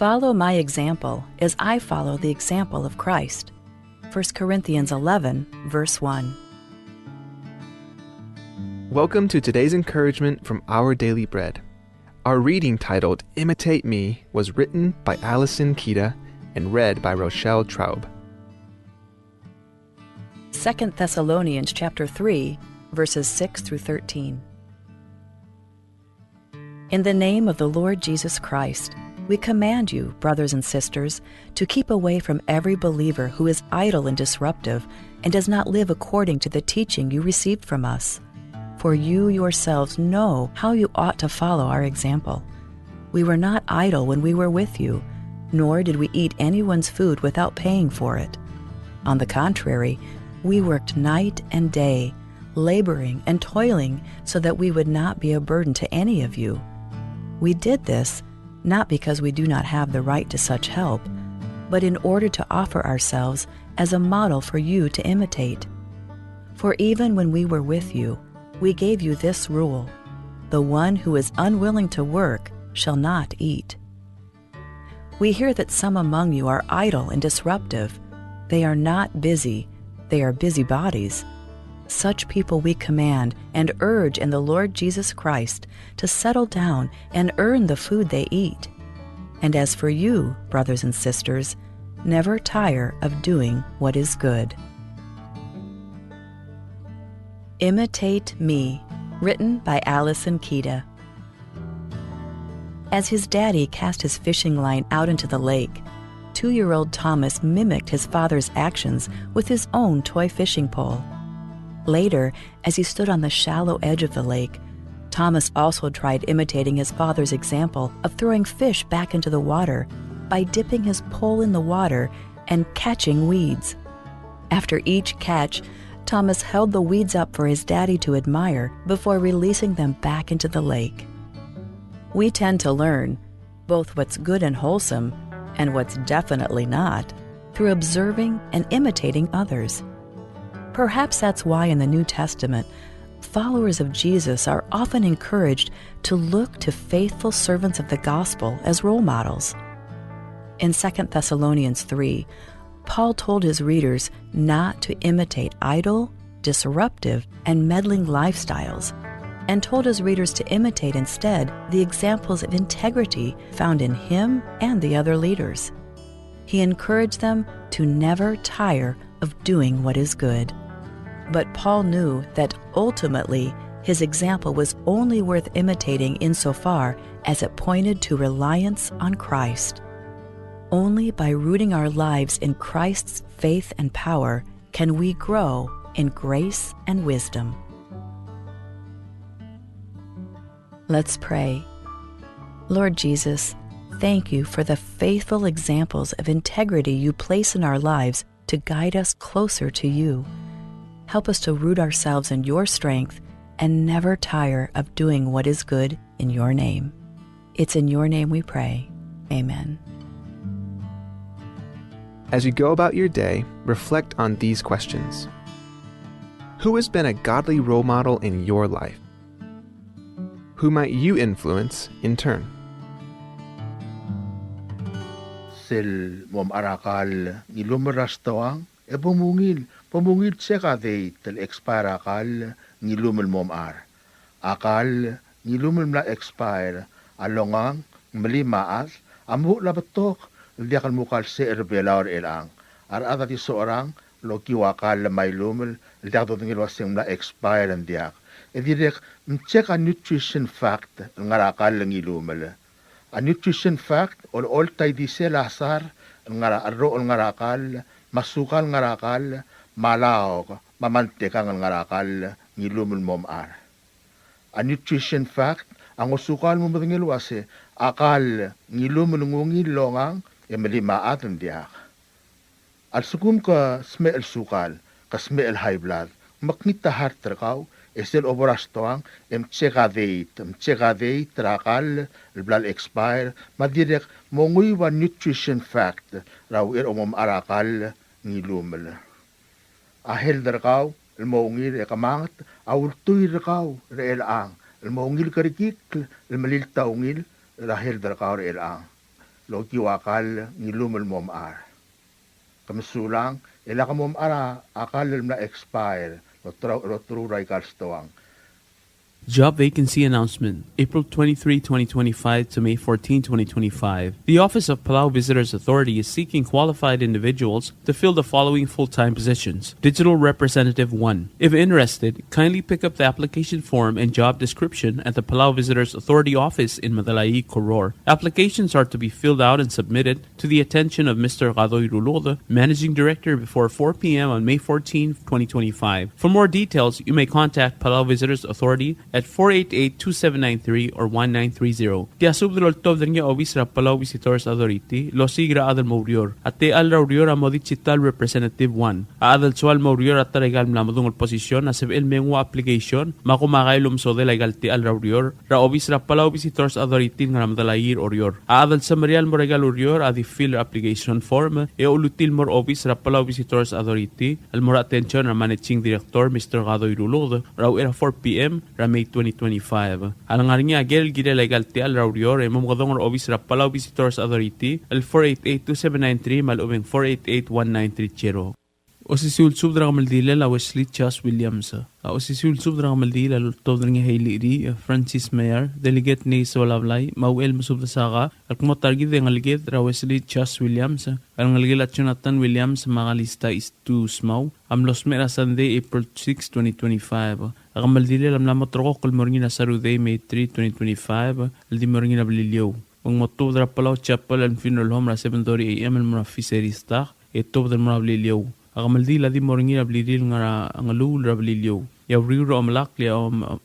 Follow my example as I follow the example of Christ. 1 Corinthians 11, verse 1. Welcome to today's encouragement from Our Daily Bread. Our reading titled Imitate Me was written by Allison Kita and read by Rochelle Traub. 2 Thessalonians chapter 3, verses 6 through 13. In the name of the Lord Jesus Christ, we command you, brothers and sisters, to keep away from every believer who is idle and disruptive and does not live according to the teaching you received from us. For you yourselves know how you ought to follow our example. We were not idle when we were with you, nor did we eat anyone's food without paying for it. On the contrary, we worked night and day, laboring and toiling so that we would not be a burden to any of you. We did this not because we do not have the right to such help, but in order to offer ourselves as a model for you to imitate. For even when we were with you, we gave you this rule: the one who is unwilling to work shall not eat. We hear that some among you are idle and disruptive. They are not busy, they are busybodies. Such people we command and urge in the Lord Jesus Christ to settle down and earn the food they eat. And as for you, brothers and sisters, never tire of doing what is good. Imitate Me, written by Allison Kita. As his daddy cast his fishing line out into the lake, 2-year-old Thomas mimicked his father's actions with his own toy fishing pole. Later, as he stood on the shallow edge of the lake, Thomas also tried imitating his father's example of throwing fish back into the water by dipping his pole in the water and catching weeds. After each catch, Thomas held the weeds up for his daddy to admire before releasing them back into the lake. We tend to learn both what's good and wholesome and what's definitely not through observing and imitating others. Perhaps that's why in the New Testament, followers of Jesus are often encouraged to look to faithful servants of the gospel as role models. In 2 Thessalonians 3, Paul told his readers not to imitate idle, disruptive, and meddling lifestyles, and told his readers to imitate instead the examples of integrity found in him and the other leaders. He encouraged them to never tire of doing what is good. But Paul knew that ultimately his example was only worth imitating insofar as it pointed to reliance on Christ. Only by rooting our lives in Christ's faith and power can we grow in grace and wisdom. Let's pray. Lord Jesus, thank you for the faithful examples of integrity you place in our lives to guide us closer to you. Help us to root ourselves in your strength and never tire of doing what is good in your name. It's in your name we pray. Amen. As you go about your day, reflect on these questions. Who has been a godly role model in your life? Who might you influence in turn? Sil mom arakal nilumeras tawang pumungil seka de tel expire akal nilumel mom ar. Akal nilumel na expire alongang melimaas amu labatok diakan mukal se erbelaur elang. Ar adati seorang loki wakal may lumel diak dotengil wasing na expire and diak. Edirek mcek a nutrition fact ngarakal ngilumel. A nutrition fact all tay di se lasar ngaro ngarakal masukal ngarakal malaw mamantekang ngarakal ngilumel mom ar. A nutrition fact ang usukal mo matengil wase akal ngilumel ngungil longang emelimaat ang diak. Al sukum ka smell sukal ka smell high blood makita heart trakaw esel oborastoang mchekadei trakal blal expire madirek mongui wa nutrition fact raw omom arakal ngilumel ahel drakaw mongil ekamangat awultuy drakaw reelang mongil karikik malil taungil rahel drakaw reelang lo tiwakal ni lumel momar. Kamsulang ila ka momara akal na expire lo truray kalstawang. Job vacancy announcement, April 23, 2025 to May 14, 2025. The Office of Palau Visitors Authority is seeking qualified individuals to fill the following full-time positions. Digital Representative 1. If interested, kindly pick up the application form and job description at the Palau Visitors Authority office in Madalai, Koror. Applications are to be filled out and submitted to the attention of Mr. Gadoy Rulode, Managing Director, before 4 p.m. on May 14, 2025. For more details, you may contact Palau Visitors Authority at 488-2793 or 1930. Dia subdrol tov dengya obis ra Palau Visitors Authority, lo sigra adal maurior. At te al raurior amodit chital Representative 1. Adal sual maurior at regal mlamadung posisyon na sevel mengwa application, makumakay lumsode legal te al raurior, ra obis ra Palau Visitors Authority nga ramdalayir orior. Adal sa marial mo regal orior adi fill application form, e ulutil mor obis ra Palau Visitors Authority, al mora attention na Managing Director Mr. Gadoy Rulod, raw era 4 p.m. ra May 2025. Alang nga agel gide legal ti al raurior e mamugadong office ra Palau Visitors Authority al 488-2793 malubeng 488-1930. O si sulsub dra kamaldila la Wesley Chas Williams. O si sulsub dra kamaldila lutov dra nga Hailey Ri, Francis Mayer, Delegate ni Solablay, Mauel Masub da Saka, al kumatargid nga ligid ra Wesley Chas Williams, al nga ligid at Jonathan Williams, mga lista is to Smaw, amlos mera Sunday, April 6, 2025. Akamaldila lam lamot roko kalmoringi na Saturday, May 3, 2025, al di moringi na Balilyo. Ang moto dra Palau Chapel and Funeral Home ra 7:30 a.m. al mga fisherista, ito dra mga Balilyo. Akamaldila di moringi na Balilyo nga lul ra Balilyo. Yaw riuro amalakli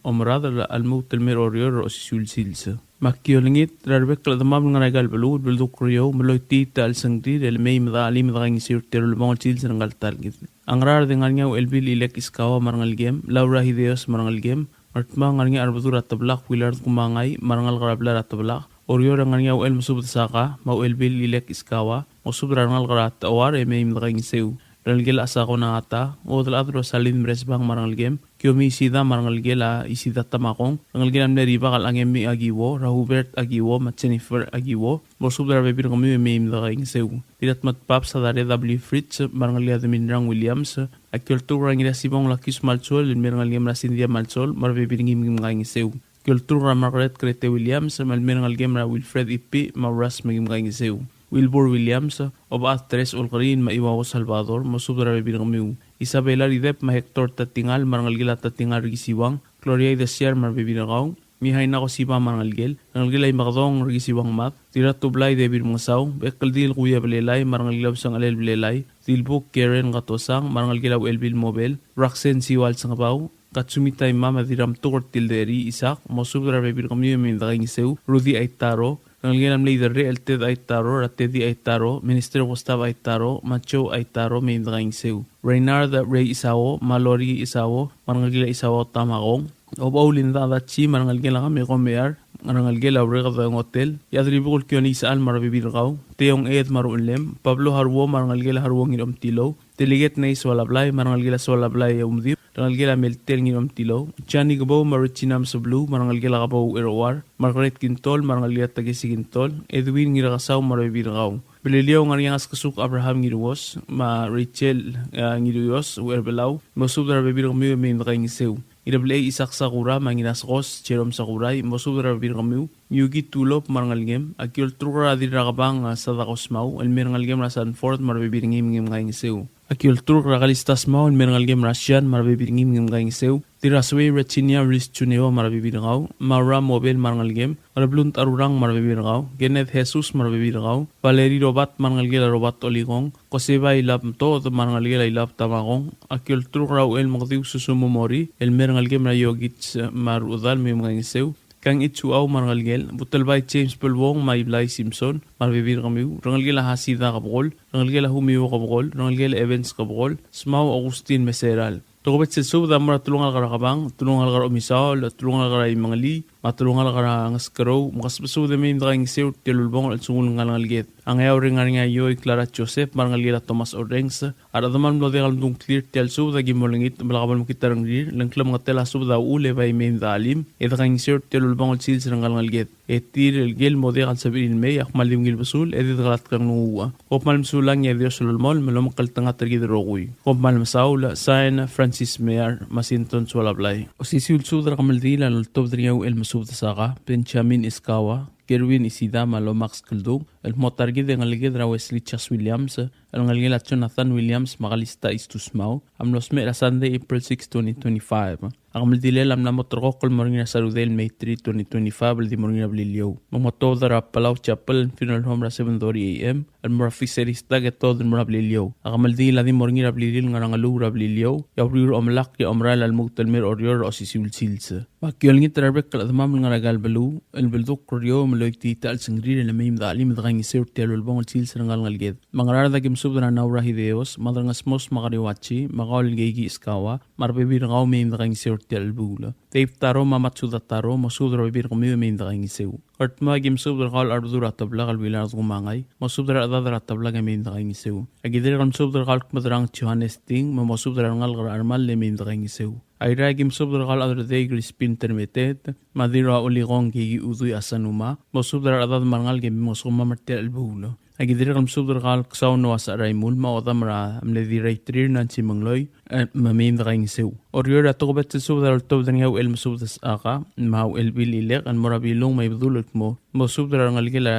omrada almut elmer orior o sisulsilsa. Makkiolingit rarbek la damam nga regal balud balduk riyo maloy tita al sangdi del may mada ali mada ng sirter lumong silsa ng galtal git. Ang rar dengan nga elbil ilek iskawa marangal game, Laura Hideos marangal game, martma nga nga arbatura tablak willard kumangay marangal karabla tablak. Orior nga nga el musubut saka, mau elbil ilek iskawa, musubra ngal karat awar e may mada ng seu. Rangal asa ko na ata, o daladro salin bresbang marangal game, kyomi isida marangal gela isida tamakong, rangal gela mneriba kal angemi agiwo, Rahubert agiwo, mat Jennifer agiwo, mosubra bebir kami may mdakaing seu. Tidat matpap sa dare W. Fritz, marangal gela Minrang Williams, akkultura ngira sibong lakis malsol, marangal gela Cindy Malsol, marbebir ngim ngaing seu. Kultura Margaret Crete Williams, malmarangal gela Wilfred Ipi, mauras maging ngaing seu. Wilbur Williams, o ba tres ulkarin maiwaw Salvador, masubra bebir kami. Isabela Ridep, ma Hector Tatingal, marangal gila Tatingal Rigisiwang, Gloria Desier, marbibinagaw, mihay na ko sipa marangal gil, marangal gila imakadong Rigisiwang mat, tira tublay debir mga saw, bekal dil kuya belelay, marangal gila sang alel belelay, tilbuk Karen Gatosang, marangal gila Elbil Mobile, Roxanne Siwal sang kabaw, Katsumitay Mama Diram Tukor Tilderi Isak, masubra bebir kami mindaking sew, Rudy Aitaro, Nangyalam leader el Ted Aitaro, Teddy Aitaro, Minister Gustavo Aitaro, Macho Aitaro, may nakaing sew. Reynard Ray Isawo, Mallory Isawo, Marangagila Isawo Tamakong, Obaw Linda Dachi, Marangagila kami komear, Marangagila Regada ng hotel, Yadribukul Kiyon Isaan Marabibirgaw, Teong Ed Marulem, Pablo Harwo, Marangagila Harwong Inom Tilo, Delegate na Iswalablay, Marangagila Swalablay Umdip, Marangagila Meltel Inom Tilo, Chani Gabaw Marichinam sa Blue, Marangagila Gabaw Erowar, Margaret Quintol, Marangagila Tagisi Quintol, Edwin Ngirakasaw Marabibirgaw. Bililiyaw nga riyang askasuk Abraham Ngiruos, ma Rachel Ngiruos, Uerbelaw, masubra bebir kami may nakaing sew. Irabla Isak Sakura, Manginaskos, Jerome Sakuray, masubra bebir kami, Yugi Tulop, Marangalgem, Akil Trura Dirabang sa Dakosmaw, Almirangalgem Rasan Fort, Marbibir ngim kaing sew. Akil Trura Kalistas Maw, Almirangalgem Rasian, Marbibir ngim kaing sew. Tiraswe Rachinia Riz Chuneo Marabibirgaw, Mara Mobile Marangalgem, Marblunt Arurang Marabibirgaw, Kenneth Jesus Marabibirgaw, Valerie Robat Marangalgela Robat Oligong, Koseba Ilap To, Marangalgela Ilap Tamagong, Akil Truraw El Magdiw Susumumori, El Marangalgem Rayogits Marudal Mimgangisew, Kang Itsuaw Marangalgel, Butalbay James Pulwong Maiblay Simpson, Marabibirgamiw, Rangalgela Hasida Kabgol, Rangalgela Humiyo Kabgol, Rangalgela Evans Kabgol, Smaw Agustin Meseral. Tukubit sa suda mara tulungal karakabang, tulungal kara umisaw, tulungal kara mga li, matulungan ka nga skaro makasbaso de may drang sir tilulbong at sungul nga ngalget ang ayaw ring nga yoy Clara Joseph marang lila Thomas Orengs at adaman mo de kalung clear tel so da gimolingit malakabal mo kitarang rir lang klam nga tela so da ule bay may dalim drang sir tilulbong at sil sirang ngalget etir el gel mo de kan sabihin may ak malim gil basul edit galat kang nuwa kop malim sulang ya Dios lulmol malom kaltanga tergid rogoy kop malim saula sign Francis Mayer masinton swalablay o sisul sudra kamaldila no top driyaw el masud saka Benjamin Iskawa Kerwin Isidama lo Max Kaldung el motargid ng aligid Wesley Chas Williams el ngalgil at Jonathan Williams makalista istusmaw amlos me la Sunday April 6, 2025 ang maldilel am na motorkol moringina sa Rudel May 3, 2025 di moringina blilyo mamoto dara Palau Chapel funeral home ra 7:30 AM al moraficerista get todo mora blilyo ang maldila di moringina blilil nga ngalura blilyo ya rir omlak ya omral al mugtalmer orior o sisul silsa makyol ngit rabek kala tamam nga nagal balu el belduk koryo meloy tita al sangri na may mdalim dagang isir telo albong al silsa ngal ngalget mangarada gim subdana nawra hideos madangas mos makariwachi makol geigi iskawa marbebir ngaw may dagang isir albula tape taro mamatsuda taro masudra bibir kami may dagang isew Kart magim subdra kal ardura tabla kal bilar gumangay masubdra adadra tabla gamin dagang isew agidir kam subdra kal madrang Johannes Ting masubdra ngal armal le min dagang isew Ayra gim subdra kal adra day grispin termetet madira uligong gigi uduy asanuma masubdra adad marngal gim masuma martel albula agidir kam subdra kal ksaw no asa raimul ma odamra amledi raitrir nan si mangloy mamim dagang isew Orior ato ko bet subdra tob dangaw el masubdas aka mau el bililek an morabilong may budulot mo masubdra ngalgila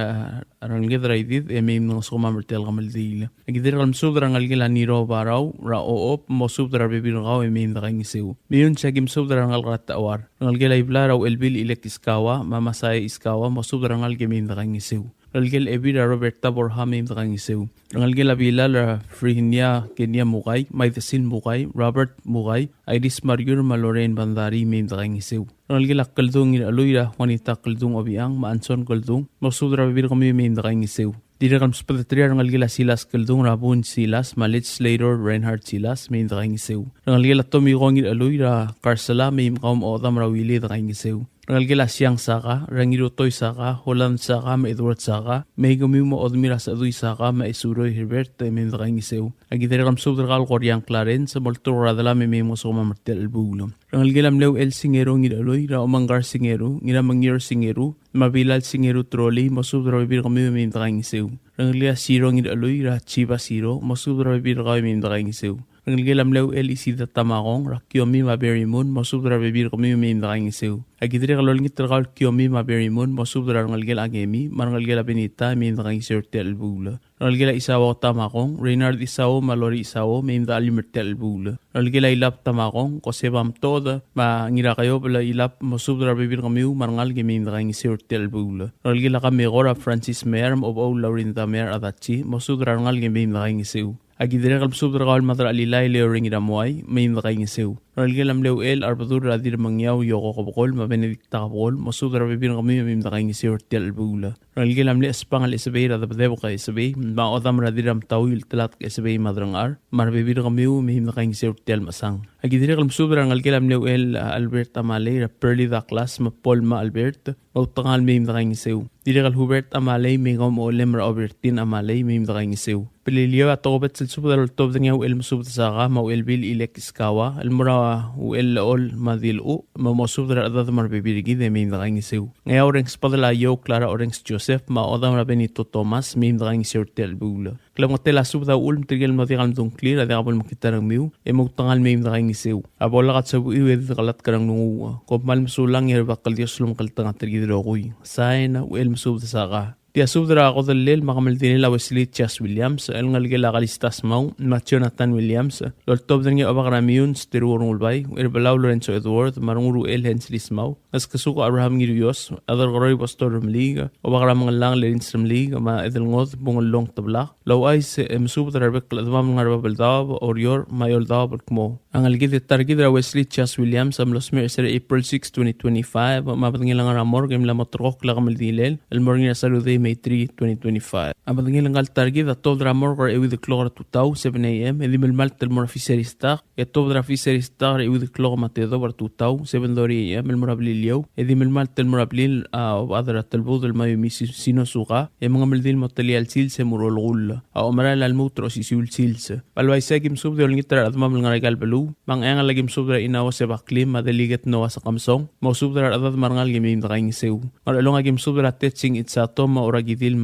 ranglidra idid emim no suma martel gamaldila agidir kam subdra ngalgila niro baraw ra oop masubdra bibirgaw emim dagang isew miyon sa gim subdra ngalgat awar ngalgila iblaraw el bililek iskawa mamasay iskawa masubdra ngalgemim dagang isew Ngalgil ebira Roberta Borhamim dagang isew. Ngalgil abila Frihinia Kenya Mugay, Maithasin Mugay, Robert Mugay, Iris Mariur Maloren Bandari mim dagang isew. Ngalgil akaldung in aluira Juanita Kaldung Obiang, Maanson Kaldung, masudra bibir kami mim dagang isew. Dira kam spadatria ngalgila Silas Kaldung Rabun Silas, Malit Slater Reinhard Silas mim dagang isew. Ngalgil atomi gongin aluira Karsala mim kaum odam rawili dagang isew. Ngalgila siyang saka, rangirutoy saka, Holland saka, Edward saka, may gumimo odmira sa aduy saka, Isuroy Herbert, may dagang isew. Agitari kam subdra kal Koryang Clarence, sa moltura dala may mo sa kumamartel albulo. Ngalgilam lew el singero ngidaloy, ra omanggar singero, ngira mangir singero, mabilal singero trolley, masubdra bibir kami may dagang isew. Ngalgila siro ngidaloy, ra chiba siro, masubdra bibir kami may dagang isew. Ngalgilam lew el isida tamakong, ra kiomi maberimun, masubdra bibir kami may dagang isew. Agitri kalol ngit rakal kiomi maberimun, masubdra ngalgil agemi, marangalgil benita may dagang iserti albula. Ngalgil isawa tamakong, Reynard isawo, Malori isawo, may dalimerti albula. Ngalgil ilap tamakong, kosebam toda, mangira kayo pala ilap, masubdra bibir kami marangal may dagang iserti albula. Ngalgil kami gora Francis Mayer, obaw Laurinda Mayer adachi, masubdra ngalgil may dagang isew. Agidire kalb subdra kal madra alilay leo ring iramuay, may dagang isew. Ngalgilam leo el arbadur radir mangyaw yoko kabukol, mabenedikta kabukol, masudra bibir kami may dagang isew tel albula. Ngalgilam le espangal isabay radabadebo ka isabay, maodam radiram tawil talat ka isabay madrangar, marbibir kami may dagang isew tel masang. Agidire kalb subdra ngalgilam leo el Albert Amalay, Perli da class, Paul Ma Albert, mautangal may dagang isew. Dire kal Hubert Amalay, may ngam olem ra Albertin Amalay, may dagang isew. Pililiyo at tokobet sa subdra tob dangaw el masubda saka, mau el bil ilek iskawa, almura uel ol madilu, mamasubdra adad marbibirigi de may dagang isew. Ngayaw rengs padalayo Clara Orengs Joseph, maodam ra Benito Thomas, may dagang isew tel bugla. Klam ngotela subda ulm tigel matigal dong clear, adakabol makitarang miw, emugtangal may dagang isew. Abolakat sa buiw edit kalat karang nunguwa. Kopmal masulang yerbakal Diyos lumkaltang at tigidrokoy. Sayna uel masubda saka. Tia subdra ako dalil makamaltin nila Wesley Chas Williams, el ngalgila kalistas mau, Jonathan Williams, lortob na nga abakaramiyon sa tirurong ulbay, irbalaw Lorenzo Edward, marunguru el Henslis mau, as kasuko Abraham Ngiriyos, adar koroy pastor ramliga, abakaramang lang lirins ramliga, ma edalngod, bungolong tablak, law ay si subdra rebek ladmam nga rababaldab, orior, mayoldab, mo. Ang algid targidra Wesley Chas Williams, amlos mer April 6, 2025, mapatangilang ramor, game la motrok la kamaldilel, el morning na saluday May 3, 2025. Ang matangil ang target at 12 ramor kar ewi the clock at 7 a.m. Edi melmal telmor fishery stock at 12 fishery stock ewi the clock matedo bar 7 a.m. Melmor ablilio edi melmal telmor ablil adra telbo del mayo misi sinusuka e mga meldil moteli al silse murolgul o maral al mutro si sul silse palway segim sub de olngitra admam ngaregal belu mang engal lagim subra inawa se baklim madeliget noa sa kamsong mo subra adad marngal gimi ndakaing seu maralong agim subra tetching itsato ma oragidil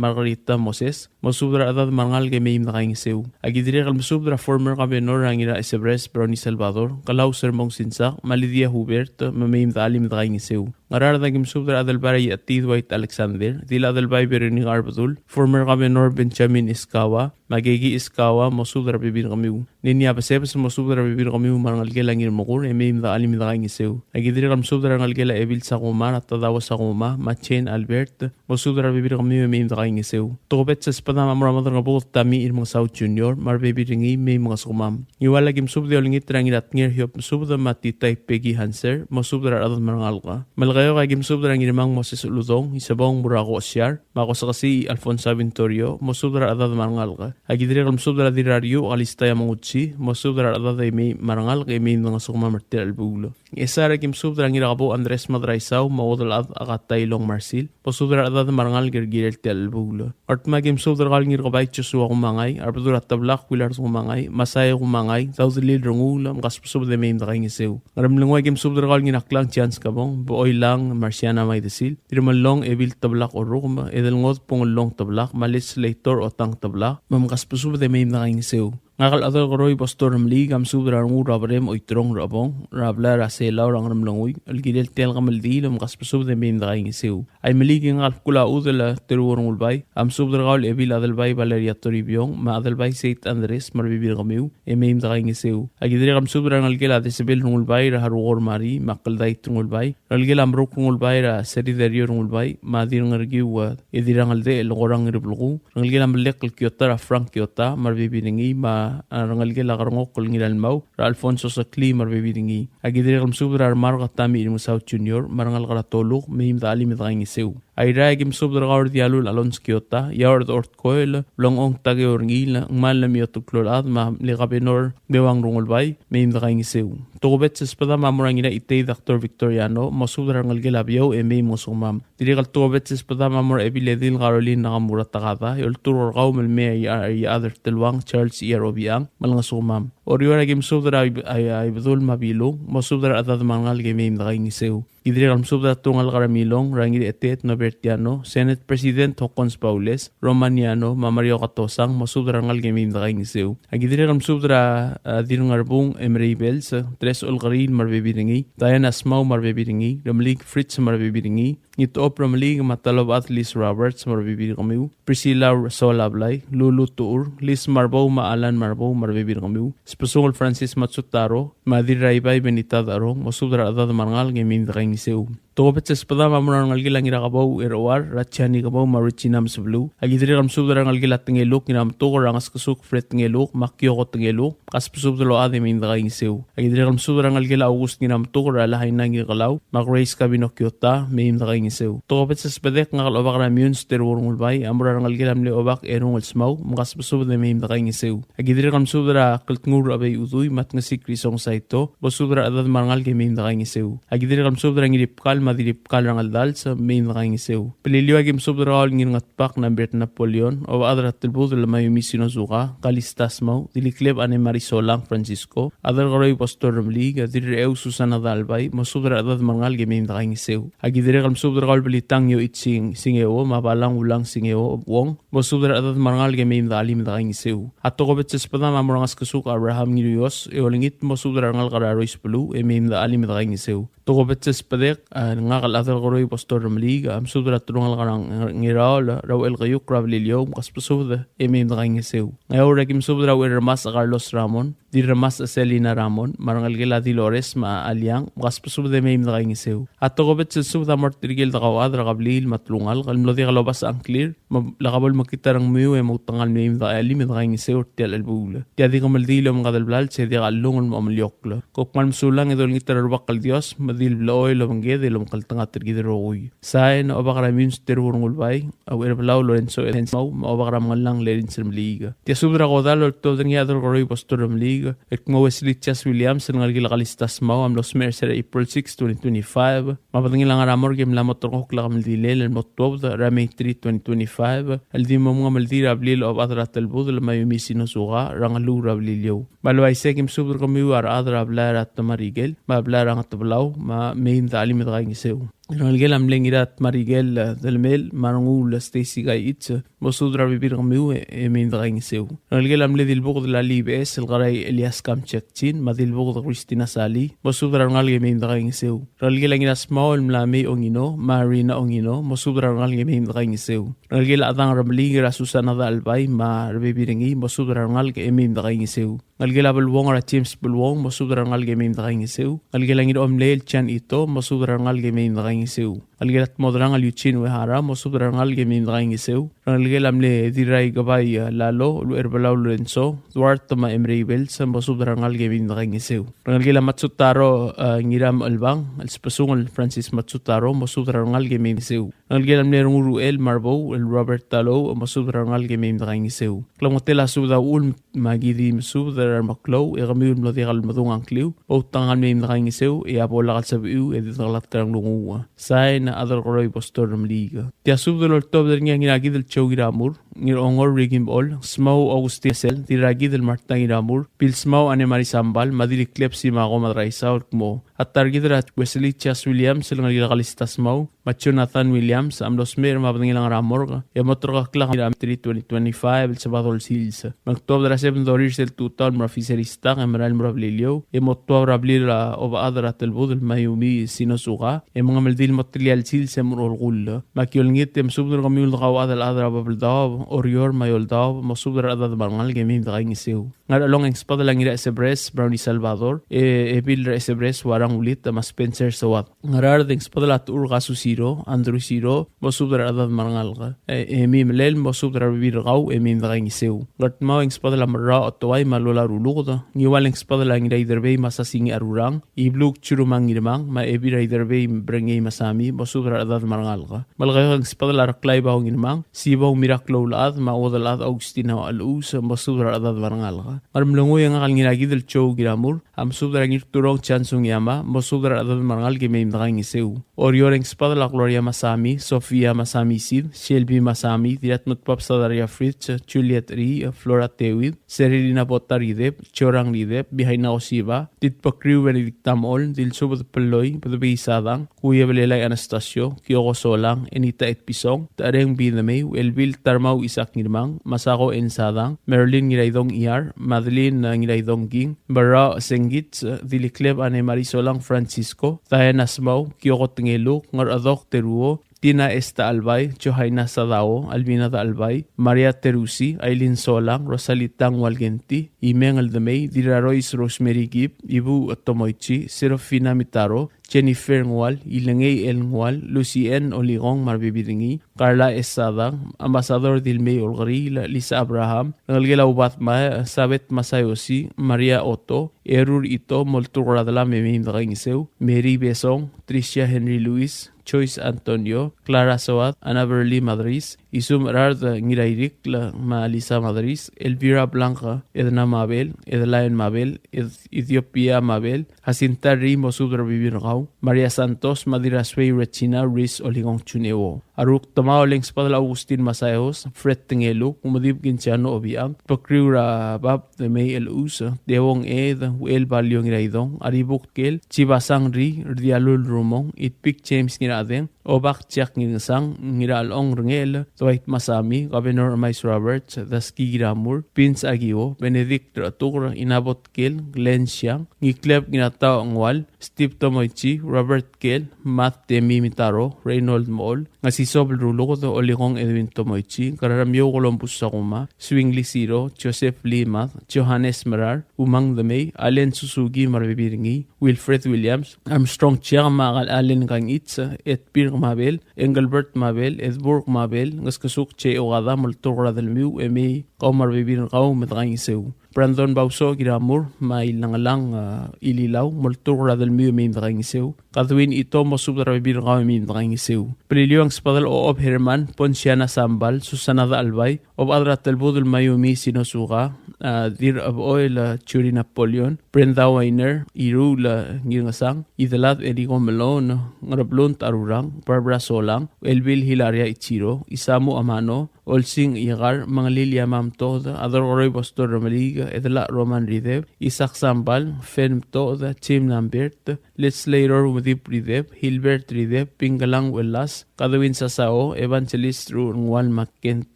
Margarita Moses mo subra adad marngal gimi ndakaing seu agidire kal subra former kabenor rangira Isabres Broni Salvador kalaw sermong sinsak Malidia Hubert mamim dalim ndakaing seu ngarar dagim subra adal baray at White Alexander dila adal bay Bereni Arbadul former kabenor Benjamin Iskawa magigi Iskawa mo subra bibin kamiu ninya pasebas mo subra bibin kamiu marngal gelangir mokur emim da alim ndakaing seu agidire kal subra ngal gela ebil sa kumar at tadawa sa kuma Machen Albert mo subra bibin kamiu emim ndakaing seu tokobet sa spada mamramadar nga bukot tami irmang South Junior marbebiringi may mga sumam iwala gim subra olingit rangirat ngir hiop subra matitay Peggy Hanser mo subra adad marngal ka malgayo kay gim subra ngirmang Moses Uludong isabong burako asyar mako sa kasi Alfonso Vintorio mo subra adad marngal ka agidire kal subra dirario alista ya mangutsi mo subra adad may marngal kay may mga sumam martir albulo isara gim subra ngirabo Andres Madraisaw maudal akatay Long Marsil mo subra adad marngal girgirel tel albulo art magim subra kal ngir kabay tsuwa kumangay arbadura tablak wilar kumangay masaya kumangay tawdilil rungula mkas subra may ndakaing seu ngaramlungway gim subra kal nginaklang chance kabong buoy lang Marciana may desil tirmalong ebil tablak o rukma edel ngot pongolong tablak legislator o tang tablak mamkas subra may ndakaing seu ngakal adal koroy pastor mli gam subra ngu rabrem o itrong rabong rabla rasela orang ramlangoy algidel tel kamaldi lam kas subra may ndakaing seu ay mali ngal kula udala terurong ulbay am subra kal ebil adal bay Valeria Toribio ma adal bay Saint Andres marbibir kamiu e may ndakaing seu agidire kam subra ngal gela desibel ngulbay ra harugor mari makalday tungulbay ngal amrok ngulbay ra seridario ngulbay madir ngargiwa edirang alde lorang riblugu ngal gelam lek Kyoto Frank Kyoto marbibiringi ma rangal gela karngok kul ngilal mau ra Alfonso Sakli marbibiringi agidire kam subra marga tami ilmu South Junior marangal karatoluk mehim dali medakaing seu ayra gim subra gaur dialul Alonso Kyoto yaord ort koel longong tage orngila ngmalam yotuklolad ma ligabenor bewang rungulbay mehim dakaing seu tokobet sa spada mamurangina itay Dr. Victoriano mo subra ngal gela biyaw e mehim ngosumam diri kal tokobet sa spada mamur ebiledil Caroline nakamura takata yol turor gaw melme ay other telwang Charles Biang malanga sumam oriora gim subra ay bedul mabilo mo subra atad mangal game ndakaing seu idre kam subra tungal karamilong rangil etet Nobertiano Senate President Hocons Paules Romaniano Mamario Katosang mo subra ngal game ndakaing seu agidre kam subra dirungarbung Emrebels tres olgarin marbebiringi Diana Asmau marbebiringi Ramlig Fritz marbebiringi ito Ramlig Matalob at Liz Roberts marbebiringi Priscilla Solablay Lulu Tour Liz Marbo Maalan Marbo marbibir kamiu Spesungol Francis Matsutaro Madir Raibay Benita Darong Masudra adad marngal ngamin dakaing seu tokobet sa espada mamuran ngalgilang irakabaw erowar ratsyani kabaw marichinam sa blue agidiri kam subra ngalgilat ngeluk nginam tukor ang askasuk fret ngeluk makyokot ngeluk kaspusubdalo ade min dakaing seu agidiri kam subra ngalgila August nginam tukor alahay na ngikalaw magrace kabinokyota min dakaing seu tokobet sa espadek ngakalobak na Munster wurngulbay amura ngalgilam li obak erungol smaw makaspusubda min dakaing seu agidiri kam subra kaltngur abay uduy mat nga si Krisong saito bosubra adad marngal min dakaing seu agidiri kam subra ngiripkal madilip kalang aldal sa main nakaing seu. Pililiwagim sobral ngin ngatpak na Bert Napoleon o adra tilbud la may misinuzuka kalistas mau dilikleb ane Marisolang Francisco adar garoy pastor mlig adireu Susana Dalbay masubra adad mangal main nakaing seu. Agidire kalm sobra kal belitang yo itsing singeo mabalang ulang singeo wong masubra adad mangal main dalim nakaing seu. Ato ko betses pada mamurangas kasuk Abraham ngirios e olingit masubra ngal kararois pelu e main dalim nakaing seu. Toko betses padek nga kalatal koroy pastor mliga am sudra turungal karang ngiraol raw el kayuk raw lilyo kaspusud emim nakaing seu ngayon rekim sudra wer mas Carlos Ramon di ramas Selina Ramon, marangal gila di Lores, maaaliang, makas pasub de may imdakaing isew. At tokobet sa sub da martirigil da kawad, rakablil, matlungal, kalmlodi kalobas ang clear, lakabol makita rang miyo, mutangal may imdakaali, imdakaing isew, tial albula. Tiadi kamaldilo mga kadalblal, siya di kalungon mo amalyokla. Kukman masulang ito ng itararwak kal Dios, madilblaoy lamanggede, lumkaltangat tirgidiroy. Sain, obakaramin sa tirurungulbay, aw erpalaw Lorenzo Edensmaw, maobakaramang lang lerin sa maliga. Tia subra ko dalo, todo ng yadro koroy postor ng maliga. At mo Wesley Chas Williams, ang ngalgila kalistas mo, am los Mercer April 6, 2025. Mapatangin lang aramor, game lamot rokok lakam dilil, al motwab, Ramay 3, 2025. Al di mo mga maldira ablil of adra talbud, al mayumi sinusuka, rangalura ablilyo. Balway sekim subra kami war adra ablar at marigel, mablar ang atablaw, main talim at kaing isew. Rangalgel amling irat marigel dalmel marangul Stacy kay itz mosudra bibir kamiu min kaing isew. Rangalgel amle dilbog la libes el garay Elias Kamchakchin madilbog Christina Sali mosudra rangalgel min kaing isew. Rangalgel ang small mlami ongino Marina ongino mosudra rangalgel min kaing isew. Rangalgel atang ramlingira Susana Dalbay ma rebibiringi mosudra rangalgel min kaing isew. Ngalgel abulwong ra James bulwong mosudra rangalgel min kaing isew. Ngalgel ang omlel chan ito mosudra rangalgel min kaing isew. Algelat modrang alyuchin wehara mosudra rangalgel min kaing isew. Rangalgel amle diray gabay lalo lu erbalaw Lorenzo Duarte ma Emrebel sa mosudra rangalgel min kaing isew. Rangalgel Matsutaro ngiram albang alspasung Francis Matsutaro mosudra rangalgel min isew. Rangalgel amle Ruel Marbo el Robert Talo mosudra rangalgel min kaing isew. Klamotela suda ul magidi mosudra maklo egamiul mlodigal madung angkliw o tangan min kaing isew e apola kalsabiu editalat trang lungu. Sain na adal koroy postor ng liga. Tia subdol ortob der nga ginagid el chow giramur, ngir ongor rigim ol, smaw Augustin Sel, tiragid el Marta giramur, pil smaw ane marisambal, madiliklep si mako madraisa or mo. At targid rat Wesley Chas Williams, el nga kalista smaw, Macho Nathan Williams, am los mer mabdangilang ramor, yamotro kaklak giram 3-2025, el Sabadol Sils. Magtob der 7 dollars el tutal mrafiserista, emeral mrablilyo, yamotto rablir ova adrat el budel mayumi sinusuka, mga maldil motrial Sils emrol gulla. Makiolngit em subdor kamiul kawad al adra babaldaw, orior mayoldaw, mosubdor adad marngal gemim dakaing isew. Ngar along ang spada lang ira Esebres, Brownie Salvador, bil ra Esebres, warang ulit, mas Spencer Sawat. Ngarar ding spada lat urga Siro, Andrew Siro, mosubdor adad marngal ka. Emim lel, mosubdor bibir gaw, emim dakaing isew. Gart mao ang spada lang marra otoway malula rulukda. Ngiwal ang spada lang ira iderbay masasingi arurang, ibluk churumang irmang, maebira iderbay brengay masami, mosubdor adad marngal ka. Malgayo ang spada lang raklay bahong irmang, sibaw miraklo laad, maudalad Augustina alus, mosubdor adad marngal ka. Marmlungoy ang akal nginagid el chow giramur, am subdor ang irturong chansong yama, mosubdor adad marngal gemim dakaing isew. Orior ang spada la Gloria Masami, Sofia Masami Sid, Shelby Masami, Dirat Mutpap Sadaria Fritz, Juliet Ri, Flora Tewid, Serilina Bota Ridep, Chorang Ridep, Bihaina Osiba, Ditpakriw Benedictam Ol, Dilsubot Peloy, Padabisadang, Kuya Belelay Anastasio, Kyoko Solang, Enita Etpisong, Tareng Binamay, Elvil Tarmaw Isak Nirmang, Masako Ensadang, Merlin Ngiraydong Iyar, Madeline Ngiraydong Ging, Bara Sengit, Dilikleb Ane Marisolang Francisco, Tayan Asmaw, Kyoko Tengelo, Ngar Adok Teruo, Tina Esta Albay, Johaina Sadao, Albina da Albay, Maria Terusi, Aileen Solang, Rosalitang Walgenti, Imeng Aldamay, Diraroy's Rosemary Gip, Ibu Tomoichi, Serafina Mitaro, Jennifer Ngual, Ilangay El Ngual, Lucien Oligong Marbibiringi, Carla Esadang, Ambassador Dilmay Olgari, Lisa Abraham, Ngalgela Ubatma, Sabet Masayosi, Maria Otto, Erur Ito, Molturadala Memim Dakaingisew, Mary Besong, Tricia Henry Luis, Choice Antonio, Clara Soat, Ana Berly Madriz, Isum Rard Ngirairik, Malisa Madriz, Elvira Blanca, Edna Mabel, Edlain Mabel, Ethiopia Mabel, Jacinta Rimo Subra Bibirgao, Maria Santos, Madira Sway Rechina, Riz Oligong Chuneo. Aruk Tamao Lengs Padal Agustin Masayos, Fred Tengelo, Umadib Ginchano Obiang, Pakriura Bab, the May El Usa, Dewong Ed, El Balyong Raidong, Aribuk Kel, Chibasang Ri, Dialul Rumong, Itpik James Ngiradeng, Obak Jack Nginsang, Ngiralong Rengel, Dwight Masami, Governor Mais Roberts, Daski Giramur, Vince Agio, Benedict Ratur, Inabot Kel, Glenn Siang, Ngiklep ginataw ang wal, Steve Tomoichi, Robert Kell, Matt Demi Mitaro, Reynold Mool, nga si Sobel Rulo ko to Olikong Edwin Tomoichi, Kararamyo Columbus Sakuma, Swing Lisiro, Joseph Limath, Johannes Marar, Umang Damay, Allen Susugi Marbibiringi, Wilfred Williams, Armstrong Chia Makal Allen Kang Itza, Et Pierre Mabel, Engelbert Mabel, Edburg Mabel, Ngaskasuk Che Ogada, Multura del Miu, Emi, Kau Marbibirin Kau, Matrang Isew. Brandon Bauso Giramur, may langalang ililaw, Multura del Miu, May Matrang Isew. Katwin ito mo subtrabibir kami May Matrang Isew. Prilyo ang spadal o Ob Herman, Ponsiana Sambal, Susanada Albay, Ob Adrat del Budul Mayumi Sinusuka, Dear of Oil, Churi Napoleon, Brenda Weiner, Iru la Ngirangasang, Idalat Erico Melon, Ngarablon Tarurang, Barbara Solang, Elvil Hilaria Ichiro, Isamu Amano, Olsing Igar, mga Lilia Mam Toda, Adororoy Bostor Romaliga, Edla Roman Ridev, Isaac Sambal, Ferm Toda, Tim Lambert, Let's Later Udip Ridev, Hilbert Ridev, Pingalang Welas, Kadawin Sasao, Evangelist Ruangwal Makent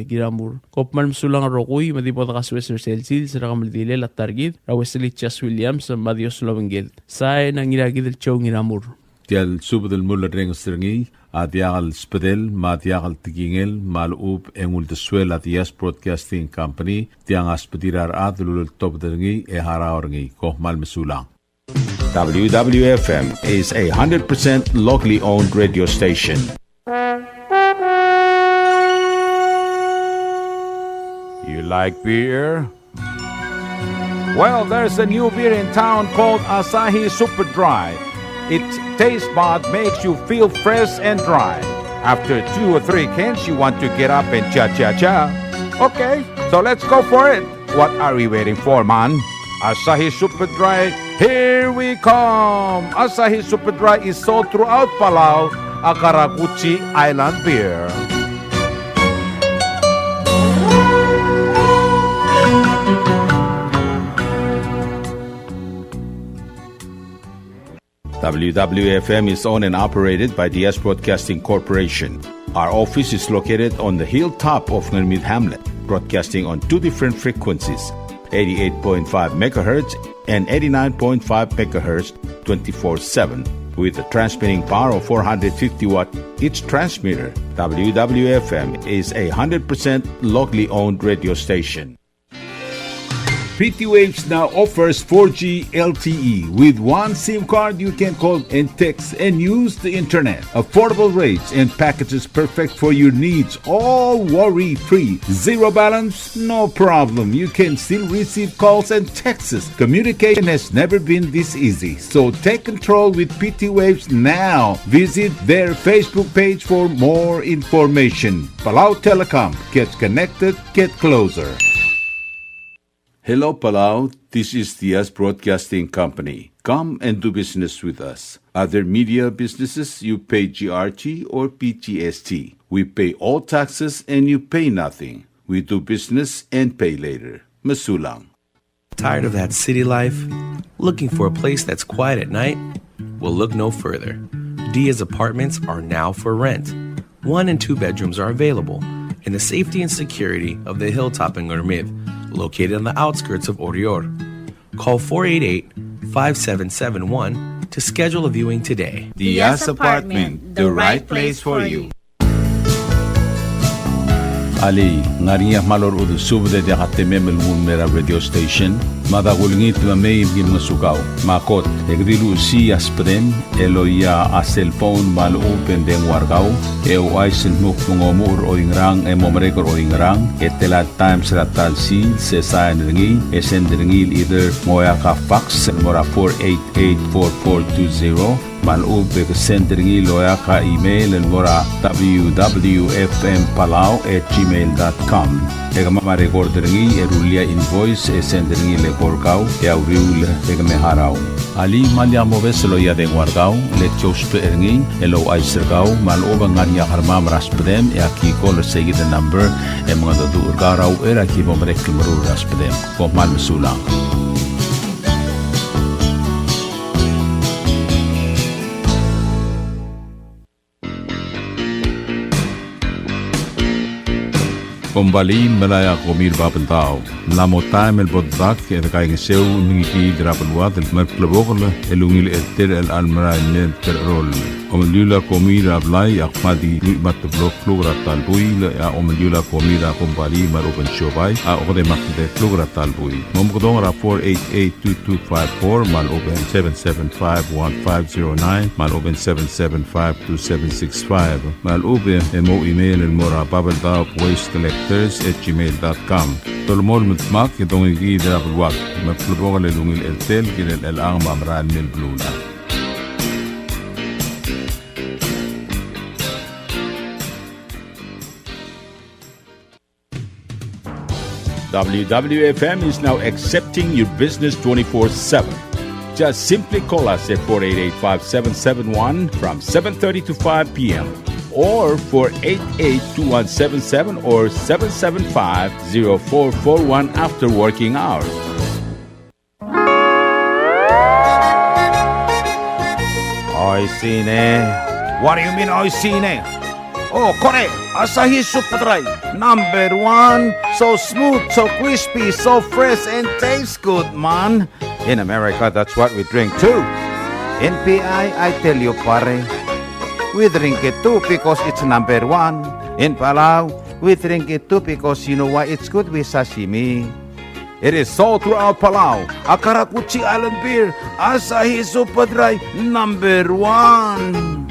Giramur, Kopmalm Sulang Rokuy, Madipot Kasweser Selsil, Sarakamaldile Latargid, Rawesli Chas Williams, Madios Lovengeld, Sae nang Iragid el Chow Giramur. Tial subadal mula reng stringi, atiakal spedel, matiakal tigingel, malub engul desuel atias Broadcasting Company, tiang aspedirar adulul top deringi haraorngi, koh mal mesulang. WWFM is a 100% locally owned radio station. You like beer? Well, there's a new beer in town called Asahi Super Dry. Its taste bud makes you feel fresh and dry. After 2 or 3 cans, you want to get up and cha-cha-cha. Okay, so let's go for it. What are we waiting for, man? Asahi Super Dry, here we come! Asahi Super Dry is sold throughout Palau, a Karaguchi Island beer. WWFM is owned and operated by DS Broadcasting Corporation. Our office is located on the hilltop of Nurmid Hamlet, broadcasting on 2 different frequencies, 88.5 MHz and 89.5 MHz 24/7, with a transmitting power of 450 watt each transmitter. WWFM is a 100% locally owned radio station. PT Waves now offers 4G LTE. With one SIM card, you can call and text and use the internet. Affordable rates and packages perfect for your needs. All worry-free. Zero balance? No problem. You can still receive calls and texts. Communication has never been this easy. So take control with PT Waves now. Visit their Facebook page for more information. Palau Telecom. Get connected, get closer. Hello, Palau. This is DS Broadcasting Company. Come and do business with us. Other media businesses, you pay GRT or PTST. We pay all taxes and you pay nothing. We do business and pay later. Masulang. Tired of that city life? Looking for a place that's quiet at night? Well, look no further. Dia's apartments are now for rent. 1 and 2 bedrooms are available in the safety and security of the hilltop in Gurmid, located on the outskirts of Orior. Call 488-5771 to schedule a viewing today. Dia's Apartment, the right place for you. Ali, ngariya malor udu subde de hatemem el mera radio station. Madagulngit mamay im masukaw. Makot, egrilu si aspren, eloya a cellphone mal open den wargaw. Ay sinmuk mungomur o ingrang momrekor o ingrang. Etelat times ratal si sesayan ringi. Esen ringil either moya ka fax mora 488-4420. Malub send ringi loya ka email mora www.fmpalau@gmail.com. Ega mama record ringi erulia invoice send ringi le korkau ya uriul ega meharaw. Ali malya moves loya den wargau le chospe ringi elo ay sergau maluba nganya harmam raspedem ya ki call say the number mga do urgaraw era ki bomrek mru raspedem ko mal mesulang. Kumbali malaya komir babentao. Namo time el boddak e da kaing seu ningi drapelwat el merklebogel elungil etter el almara nel terrol. Omlula komir ablai akmadi mat blok flogra talbui ya omlula komir kumbali maropen shobai a ode makde flogra talbui. Momgodong ra 4882254 mal open 7751509 mal open 7752765 mal open mo email el mora babentao waste collectors@gmail.com. Tolmol mitmak itong i-drop wag. Magplubo ka lelungil eltel kinel elang mamran mil bluna. WWFM is now accepting your business 24/7. Just simply call us at 488-5771 from 7:30 to 5 p.m. or 488-2177 or 775-0441 after working hours. Oi sine. What do you mean oi sine? Oh, correct. Asahi Super Dry. Number 1. So smooth, so crispy, so fresh, and tastes good, man. In America, that's what we drink too. In PI, I tell you, pare, we drink it too because it's number 1. In Palau, we drink it too because you know why it's good with sashimi. It is sold throughout Palau. Akarakuchi Island Beer, Asahi Super Dry, number 1.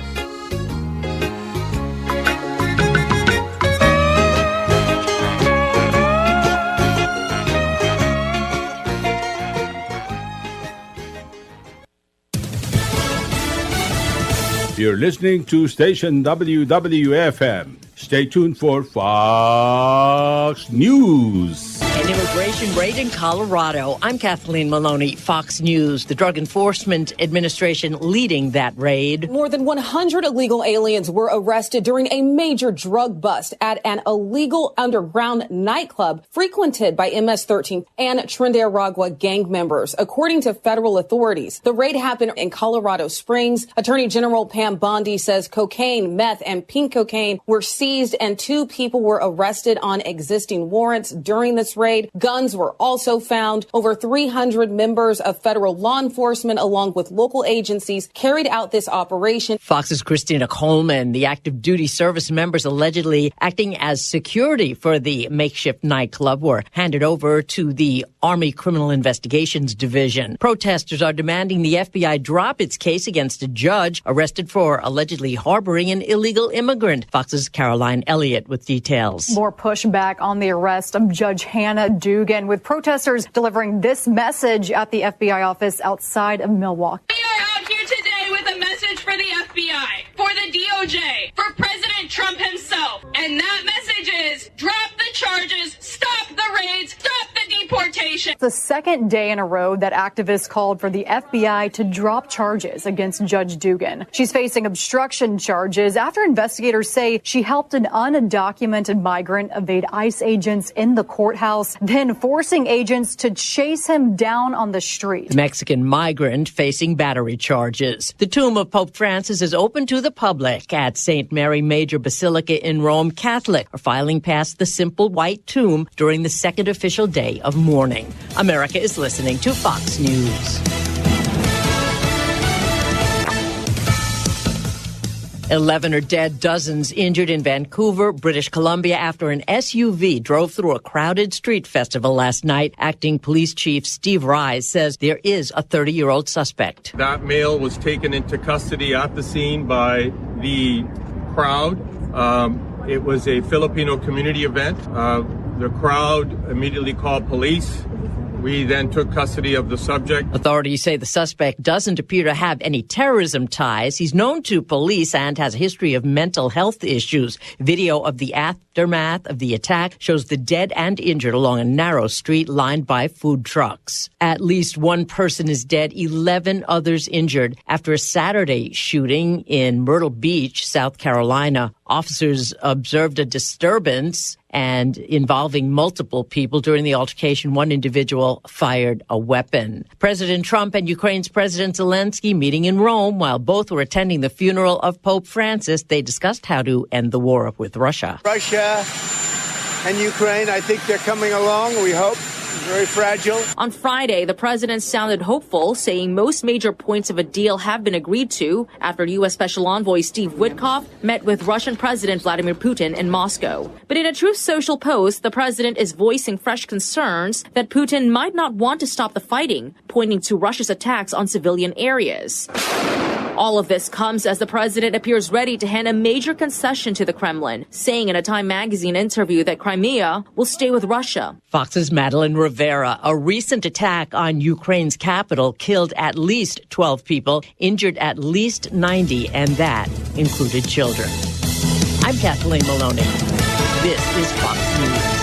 You're listening to station WWFM. Stay tuned for Fox News. An immigration raid in Colorado. I'm Kathleen Maloney, Fox News. The Drug Enforcement Administration leading that raid. More than 100 illegal aliens were arrested during a major drug bust at an illegal underground nightclub frequented by MS-13 and Trinidad gang members. According to federal authorities, the raid happened in Colorado Springs. Attorney General Pam Bondi says cocaine, meth, and pink cocaine were seized and 2 people were arrested on existing warrants during this raid. Guns were also found. Over 300 members of federal law enforcement, along with local agencies, carried out this operation. Fox's Christina Coleman, the active duty service members allegedly acting as security for the makeshift nightclub, were handed over to the Army Criminal Investigations Division. Protesters are demanding the FBI drop its case against a judge arrested for allegedly harboring an illegal immigrant. Fox's Caroline Elliott with details. More pushback on the arrest of Judge Hannah Dugan, with protesters delivering this message at the FBI office outside of Milwaukee. We are out here today with a message for the FBI, for the DOJ, for President Trump himself. And that message is drop the charges, stop the raids, stop the deportation. The second day in a row that activists called for the FBI to drop charges against Judge Dugan. She's facing obstruction charges after investigators say she helped an undocumented migrant evade ICE agents in the courthouse, then forcing agents to chase him down on the street. The Mexican migrant facing battery charges. The tomb of Pope Francis is open to the public at St. Mary Major Basilica in Rome. Catholics are filing past the simple white tomb during the second official day of mourning. America is listening to Fox News. 11 are dead, dozens injured in Vancouver, British Columbia, after an SUV drove through a crowded street festival last night. Acting Police Chief Steve Rise says there is a 30-year-old suspect. That male was taken into custody at the scene by the crowd. It was a Filipino community event. The crowd immediately called police. We then took custody of the subject. Authorities say the suspect doesn't appear to have any terrorism ties. He's known to police and has a history of mental health issues. Video of the aftermath of the attack shows the dead and injured along a narrow street lined by food trucks. At least one person is dead, 11 others injured after a Saturday shooting in Myrtle Beach, South Carolina. Officers observed a disturbance and involving multiple people. During the altercation, one individual fired a weapon. President Trump and Ukraine's President Zelensky meeting in Rome. While both were attending the funeral of Pope Francis, they discussed how to end the war with Russia. Russia and Ukraine. I think they're coming along, we hope. Very fragile. On Friday, the president sounded hopeful, saying most major points of a deal have been agreed to after U.S. Special Envoy Steve Witkoff met with Russian President Vladimir Putin in Moscow. But in a Truth Social post, the president is voicing fresh concerns that Putin might not want to stop the fighting, pointing to Russia's attacks on civilian areas. All of this comes as the president appears ready to hand a major concession to the Kremlin, saying in a Time magazine interview that Crimea will stay with Russia. Fox's Madeline Rivera. A recent attack on Ukraine's capital killed at least 12 people, injured at least 90, and that included children. I'm Kathleen Maloney. This is Fox News.